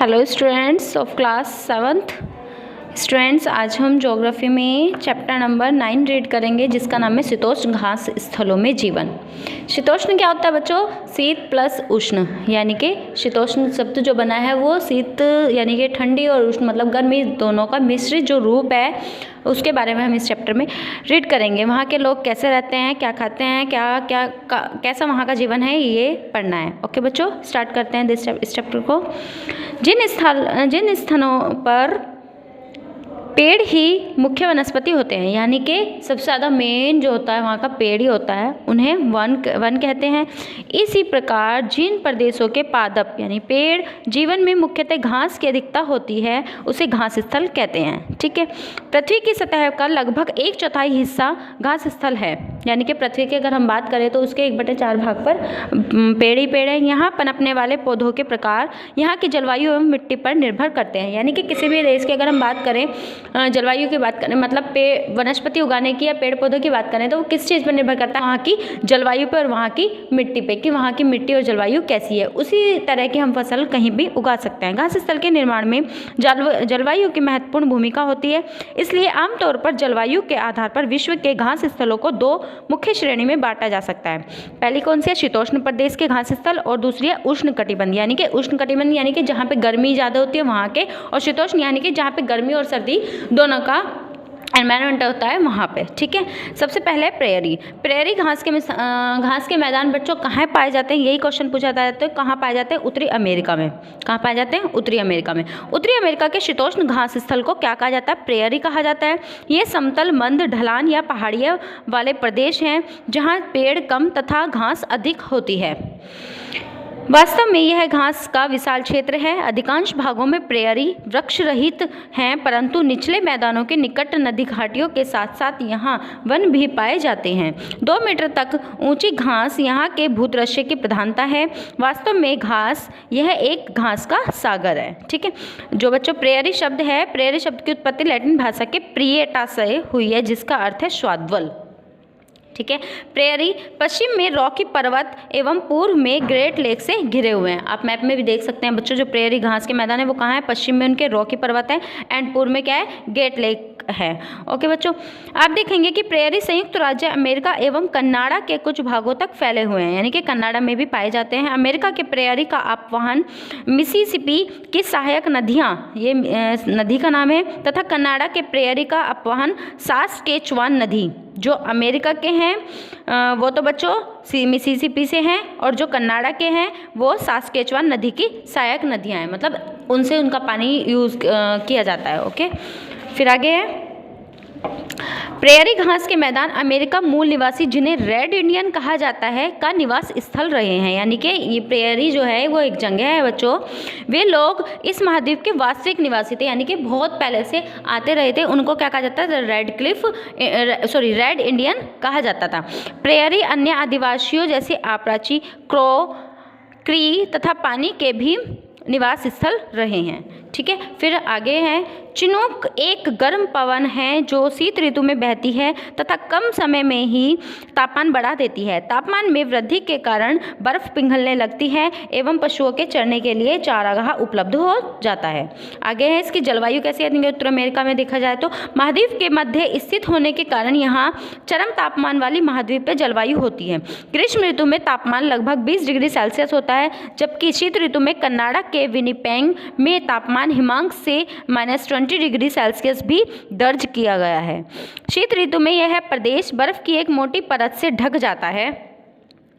Hello students of class 7th। Students, आज हम geography में चैप्टर नंबर 9 रीड करेंगे, जिसका नाम है शीतोष्ण घास स्थलों में जीवन। शीतोष्ण क्या होता है बच्चों? शीत प्लस उष्ण, यानी कि शीतोष्ण शब्द जो बना है वो शीत यानी कि ठंडी और उष्ण मतलब गर्मी दोनों का मिश्रित जो रूप है उसके बारे में हम इस चैप्टर में रीड करेंगे। वहाँ के लोग कैसे रहते हैं, क्या खाते हैं, कैसा वहाँ का जीवन है, ये पढ़ना है। ओके बच्चों, स्टार्ट करते हैं इस चैप्टर को। जिन स्थानों पर पेड़ ही मुख्य वनस्पति होते हैं, यानी कि सबसे ज़्यादा मेन जो होता है वहाँ का पेड़ ही होता है, उन्हें वन कहते हैं। इसी प्रकार जिन प्रदेशों के पादप यानी पेड़ जीवन में मुख्यतः घास की अधिकता होती है उसे घास स्थल कहते हैं। ठीक है, पृथ्वी की सतह का लगभग 1/4 हिस्सा घास स्थल है, यानी कि पृथ्वी की अगर हम बात करें तो उसके 1/4 भाग पर पेड़ ही पेड़ है। यहाँ पनपने वाले पौधों के प्रकार यहाँ की जलवायु एवं मिट्टी पर निर्भर करते हैं, यानी कि किसी भी देश की अगर हम बात करें जलवायु की बात करें मतलब वनस्पति उगाने की या पेड़ पौधों की बात करें तो वो किस चीज़ पर निर्भर करता है? वहाँ की जलवायु पर और वहाँ की मिट्टी पे, कि वहाँ की मिट्टी और जलवायु कैसी है, उसी तरह की हम फसल कहीं भी उगा सकते हैं। घास स्थल के निर्माण में जलवायु की महत्वपूर्ण भूमिका होती है, इसलिए आमतौर पर जलवायु के आधार पर विश्व के घास स्थलों को 2 मुख्य श्रेणी में बांटा जा सकता है। पहली कौन सी है? शीतोष्ण प्रदेश के घास स्थल, और दूसरी है उष्ण कटिबंध, यानी कि उष्ण कटिबंध यानी कि जहाँ पे गर्मी ज़्यादा होती है वहाँ के, और शीतोष्ण यानी कि जहाँ पे गर्मी और सर्दी दोनों का एनवायरनमेंट होता है वहाँ पे। ठीक है, सबसे पहले प्रेयरी घास के मैदान बच्चों कहाँ पाए जाते हैं? यही क्वेश्चन पूछा जाता है। कहाँ पाए जाते हैं? उत्तरी अमेरिका में। कहाँ पाए जाते हैं? उत्तरी अमेरिका में। उत्तरी अमेरिका के शीतोष्ण घास स्थल को क्या कहा जाता है? प्रेयरी कहा जाता है। ये समतल मंद ढलान या पहाड़ियों वाले प्रदेश हैं जहाँ पेड़ कम तथा घास अधिक होती है। वास्तव में यह घास का विशाल क्षेत्र है। अधिकांश भागों में प्रेयरी वृक्ष रहित हैं, परंतु निचले मैदानों के निकट नदी घाटियों के साथ साथ यहाँ वन भी पाए जाते हैं। 2 मीटर तक ऊंची घास यहाँ के भूदृश्य की प्रधानता है। वास्तव में यह एक घास का सागर है। ठीक है, जो बच्चों प्रेयरी शब्द है, प्रेयरी शब्द की उत्पत्ति लैटिन भाषा के प्रिएटा से हुई है, जिसका अर्थ है स्वाद्वल। ठीक है, प्रेयरी पश्चिम में रॉकी पर्वत एवं पूर्व में ग्रेट लेक से घिरे हुए हैं। आप मैप में भी देख सकते हैं बच्चों, जो प्रेयरी घास के मैदान है वो कहाँ है? पश्चिम में उनके रॉकी पर्वत है एंड पूर्व में क्या है? ग्रेट लेक है। ओके बच्चों, आप देखेंगे कि प्रेयरी संयुक्त राज्य अमेरिका एवं कनाडा के कुछ भागों तक फैले हुए हैं, यानी कि कनाडा में भी पाए जाते हैं। अमेरिका के प्रेयरी का अपवाहन मिसिसिपी की सहायक नदियाँ, ये नदी का नाम है, तथा कनाडा के प्रेयरी का अपवाहन सास्केचुआन नदी, जो अमेरिका के हैं वो तो बच्चों मिसिसिपी से हैं, और जो कनाडा के हैं वो सास्केचुआन नदी की सहायक नदियां हैं, मतलब उनसे उनका पानी यूज़ किया जाता है। ओके, फिर आगे है प्रेयरी घास के मैदान अमेरिका मूल निवासी, जिन्हें रेड इंडियन कहा जाता है, का निवास स्थल रहे हैं। यानी कि ये प्रेयरी जो है वो एक जगह है बच्चों, वे लोग इस महाद्वीप के वास्तविक निवासी थे, यानी कि बहुत पहले से आते रहे थे। उनको क्या कहा जाता था? रेड इंडियन कहा जाता था। प्रेयरी अन्य आदिवासियों जैसे आपराची, क्री तथा पानी के भी निवास स्थल रहे हैं। ठीक है, फिर आगे है चिनूक एक गर्म पवन है जो शीत ऋतु में बहती है तथा कम समय में ही तापमान बढ़ा देती है। तापमान में वृद्धि के कारण बर्फ पिघलने लगती है एवं पशुओं के चरने के लिए चारागाह उपलब्ध हो जाता है। आगे है इसकी जलवायु कैसी है? उत्तर अमेरिका में देखा जाए तो महाद्वीप के मध्य स्थित होने के कारण यहाँ चरम तापमान वाली महाद्वीपीय जलवायु होती है। ग्रीष्म ऋतु में तापमान लगभग 20 डिग्री सेल्सियस होता है, जबकि शीत ऋतु में कनाडा के विनिपेग में तापमान हिमांक से -20 डिग्री सेल्सियस भी दर्ज किया गया है। शीत ऋतु में यह प्रदेश बर्फ की एक मोटी परत से ढक जाता है।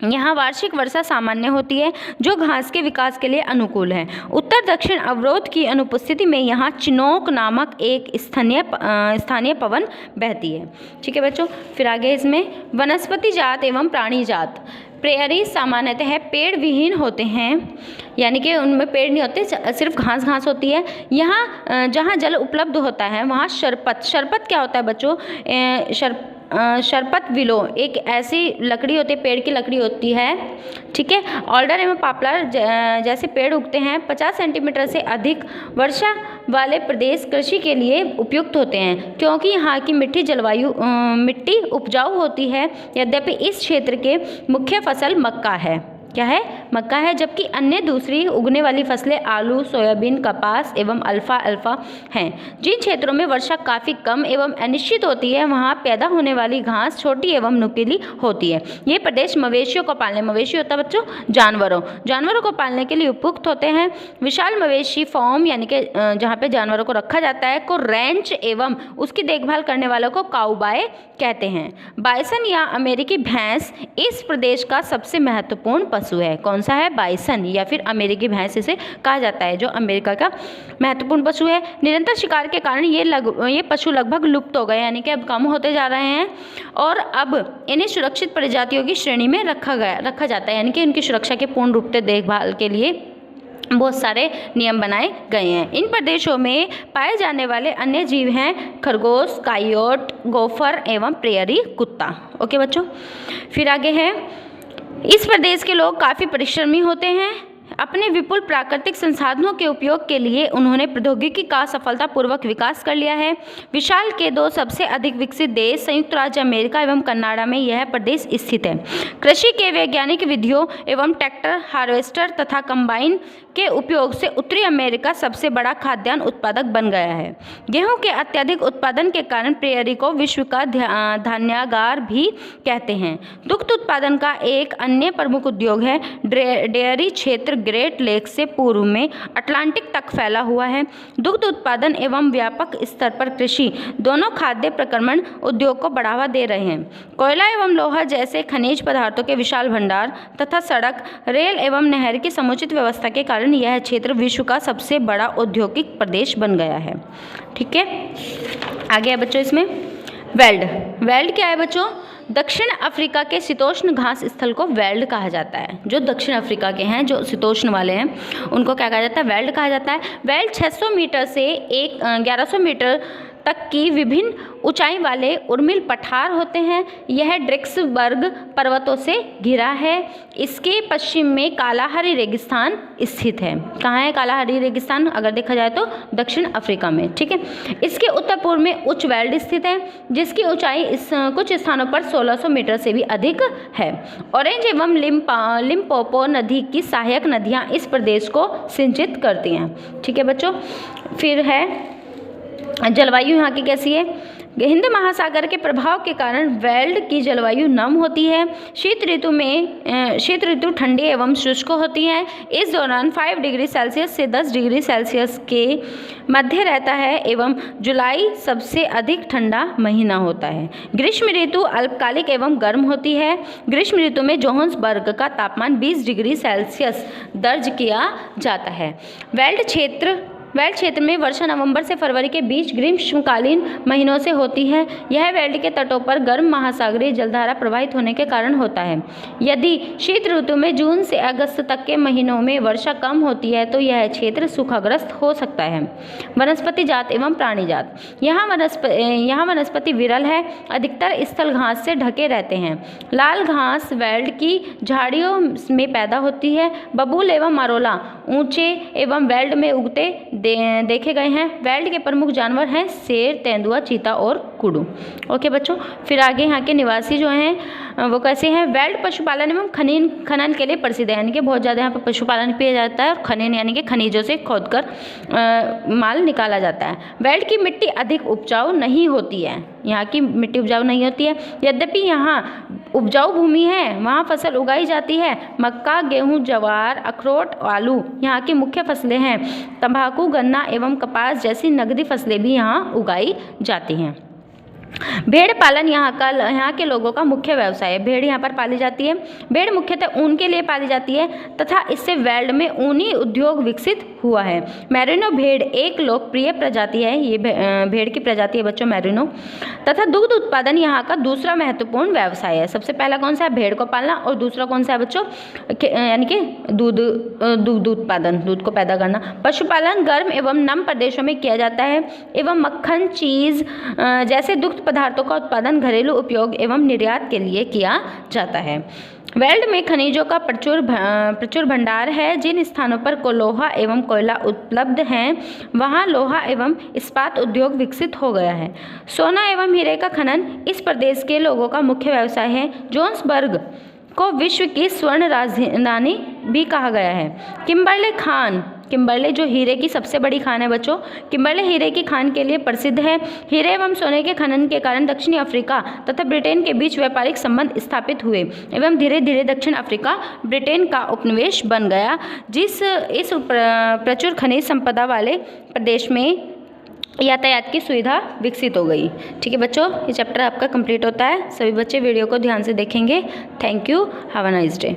यहाँ वार्षिक वर्षा सामान्य होती है, जो घास के विकास के लिए अनुकूल है। उत्तर दक्षिण अवरोध की अनुपस्थिति में यहाँ चिनोक नामक एक स्थानीय पवन बहती है। ठीक है बच्चों, फिर आगे इसमें वनस्पति जात एवं प्राणी जात। प्रेयरी सामान्यतः पेड़ विहीन होते हैं, यानी कि उनमें पेड़ नहीं होते, सिर्फ घास होती है। यहाँ जहाँ जल उपलब्ध होता है वहाँ शरपत क्या होता है बच्चों? शरपत विलो एक ऐसी लकड़ी होती है, पेड़ की लकड़ी होती है। ठीक है, ऑल्डर एवं पॉपुलर जैसे पेड़ उगते हैं। 50 सेंटीमीटर से अधिक वर्षा वाले प्रदेश कृषि के लिए उपयुक्त होते हैं, क्योंकि यहाँ की मिट्टी उपजाऊ होती है। यद्यपि इस क्षेत्र के मुख्य फसल मक्का है। क्या है? मक्का है। जबकि अन्य दूसरी उगने वाली फसलें आलू, सोयाबीन, कपास एवं अल्फा हैं। जिन क्षेत्रों में वर्षा काफ़ी कम एवं अनिश्चित होती है वहाँ पैदा होने वाली घास छोटी एवं नुकीली होती है। ये प्रदेश मवेशियों को पालने, मवेशी होता है बच्चों जानवरों को पालने के लिए उपयुक्त होते हैं। विशाल मवेशी फार्म यानी कि जहाँ पे जानवरों को रखा जाता है को रैंच एवं उसकी देखभाल करने वालों को काउबॉय कहते हैं। बाइसन या अमेरिकी भैंस इस प्रदेश का सबसे महत्वपूर्ण पशु है। कौन सा है? बाइसन या फिर अमेरिकी भैंस इसे कहा जाता है, जो अमेरिका का महत्वपूर्ण पशु है। निरंतर शिकार के कारण ये पशु लगभग लुप्त हो गए, यानी कि अब कम होते जा रहे हैं और अब इन्हें सुरक्षित प्रजातियों की श्रेणी में रखा जाता है, यानी कि उनकी सुरक्षा के पूर्ण रूप से देखभाल के लिए बहुत सारे नियम बनाए गए हैं। इन प्रदेशों में पाए जाने वाले अन्य जीव हैं खरगोश, कायोट, गोफर एवं प्रेयरी कुत्ता। ओके बच्चों, फिर आगे है, इस प्रदेश के लोग काफ़ी परिश्रमी होते हैं। अपने विपुल प्राकृतिक संसाधनों के उपयोग के लिए उन्होंने प्रौद्योगिकी का सफलतापूर्वक विकास कर लिया है। विशाल के दो सबसे अधिक विकसित देश संयुक्त राज्य अमेरिका एवं कनाडा में यह प्रदेश स्थित है। कृषि के वैज्ञानिक विधियों एवं ट्रैक्टर, हार्वेस्टर तथा कंबाइन के उपयोग से उत्तरी अमेरिका सबसे बड़ा खाद्यान्न उत्पादक बन गया है। गेहूं के अत्यधिक उत्पादन के कारण प्रेयरी को विश्व का धान्यागार भी कहते हैं। दुग्ध उत्पादन का एक अन्य प्रमुख उद्योग है। डेयरी क्षेत्र ग्रेट लेक से पूर्व में अटलांटिक तक फैला हुआ है। दुग्ध उत्पादन एवं व्यापक स्तर पर कृषि दोनों खाद्य प्रक्रमण उद्योग को बढ़ावा दे रहे हैं। कोयला एवं लोहा जैसे खनिज पदार्थों के विशाल भंडार तथा सड़क, रेल एवं नहर की समुचित व्यवस्था के कारण यह क्षेत्र विश्व का सबसे बड़ा औद्योगिक प्रदेश बन गया है। ठीक है, आगे है बच्चों इसमें वेल्ड क्या है बच्चों? दक्षिण अफ्रीका के शीतोष्ण घास स्थल को वेल्ड कहा जाता है। जो दक्षिण अफ्रीका के हैं, जो शीतोष्ण वाले हैं, उनको क्या कहा जाता है? वेल्ड कहा जाता है। वेल्ड 600 मीटर से 1100 मीटर तक की विभिन्न ऊंचाई वाले उर्मिल पठार होते हैं। यह ड्रेक्सबर्ग पर्वतों से घिरा है। इसके पश्चिम में कालाहारी रेगिस्तान स्थित है। कहाँ है कालाहारी रेगिस्तान? अगर देखा जाए तो दक्षिण अफ्रीका में। ठीक है, इसके उत्तर पूर्व में उच्च वेल्ड स्थित है, जिसकी ऊंचाई कुछ स्थानों पर 1600 मीटर से भी अधिक है। ऑरेंज एवं लिम्पोपो नदी की सहायक नदियाँ इस प्रदेश को सिंचित करती हैं। ठीक है बच्चों, फिर है जलवायु यहाँ की कैसी है? हिंद महासागर के प्रभाव के कारण वेल्ड की जलवायु नम होती है। शीत ऋतु ठंडी एवं शुष्क होती है। इस दौरान 5 डिग्री सेल्सियस से 10 डिग्री सेल्सियस के मध्य रहता है एवं जुलाई सबसे अधिक ठंडा महीना होता है। ग्रीष्म ऋतु अल्पकालिक एवं गर्म होती है। ग्रीष्म ऋतु में जोहान्सबर्ग का तापमान 20 डिग्री सेल्सियस दर्ज किया जाता है। वेल्ड क्षेत्र में वर्षा नवंबर से फरवरी के बीच ग्रीष्मकालीन महीनों से होती है। यह वेल्ड के तटों पर गर्म महासागरीय जलधारा प्रवाहित होने के कारण होता है। यदि शीत ऋतु में जून से अगस्त तक के महीनों में वर्षा कम होती है तो यह क्षेत्र सूखाग्रस्त हो सकता है। वनस्पति जात एवं प्राणी जात, यहाँ वनस्पति विरल है। अधिकतर स्थल घास से ढके रहते हैं। लाल घास वेल्ड की झाड़ियों में पैदा होती है। बबूल एवं मरोला ऊंचे एवं वेल्ड में उगते देखे गए हैं। वेल्ड के प्रमुख जानवर हैं शेर, तेंदुआ, चीता और कुडू। ओके बच्चों, फिर आगे यहाँ के निवासी जो हैं वो कैसे हैं? वेल्ड पशुपालन एवं खनन के लिए प्रसिद्ध है, यानी कि बहुत ज़्यादा यहाँ पर पशुपालन किया जाता है और खनन यानी कि खनिजों से खोदकर माल निकाला जाता है। वेल्ड की मिट्टी अधिक उपजाऊ नहीं होती है। यहाँ की मिट्टी उपजाऊ नहीं होती है। यद्यपि यहाँ उपजाऊ भूमि है, वहाँ फसल उगाई जाती है। मक्का, गेहूँ, ज्वार, अखरोट, आलू यहाँ की मुख्य फसलें हैं। तंबाकू, गन्ना एवं कपास जैसी नकदी फसलें भी यहाँ उगाई जाती हैं। भेड़ पालन यहाँ के लोगों का मुख्य व्यवसाय है। भेड़ यहाँ पर पाली जाती है। भेड़ मुख्यतः ऊन के लिए पाली जाती है तथा इससे वेल्ड में ऊनी उद्योग विकसित हुआ है। मैरिनो भेड़ एक लोकप्रिय प्रजाति है। ये भेड़ की प्रजाति है बच्चों मैरिनो। तथा दुग्ध उत्पादन यहाँ का दूसरा महत्वपूर्ण व्यवसाय है। सबसे पहला कौन सा है? भेड़ को पालना, और दूसरा कौन सा है बच्चों? यानी कि दूध उत्पादन, दूध को पैदा करना। पशुपालन गर्म एवं नम प्रदेशों में किया जाता है एवं मक्खन, चीज जैसे दुग्ध पदार्थों का उत्पादन घरेलू उपयोग एवं निर्यात के लिए किया जाता है। वेल्ड में खनिजों का प्रचुर भंडार है। जिन स्थानों पर लोहा एवं कोयला उपलब्ध हैं वहाँ लोहा एवं इस्पात उद्योग विकसित हो गया है। सोना एवं हीरे का खनन इस प्रदेश के लोगों का मुख्य व्यवसाय है। जोहान्सबर्ग को विश्व की स्वर्ण राजधानी भी कहा गया है। किम्बरले खान, किम्बरले जो हीरे की सबसे बड़ी खान है बच्चों, किम्बरले हीरे की खान के लिए प्रसिद्ध है। हीरे एवं सोने के खनन के कारण दक्षिणी अफ्रीका तथा ब्रिटेन के बीच व्यापारिक संबंध स्थापित हुए एवं धीरे धीरे दक्षिण अफ्रीका ब्रिटेन का उपनिवेश बन गया। इस प्रचुर खनिज संपदा वाले प्रदेश में यातायात की सुविधा विकसित हो गई। ठीक है बच्चों, ये चैप्टर आपका कंप्लीट होता है। सभी बच्चे वीडियो को ध्यान से देखेंगे। Thank you, have a nice day.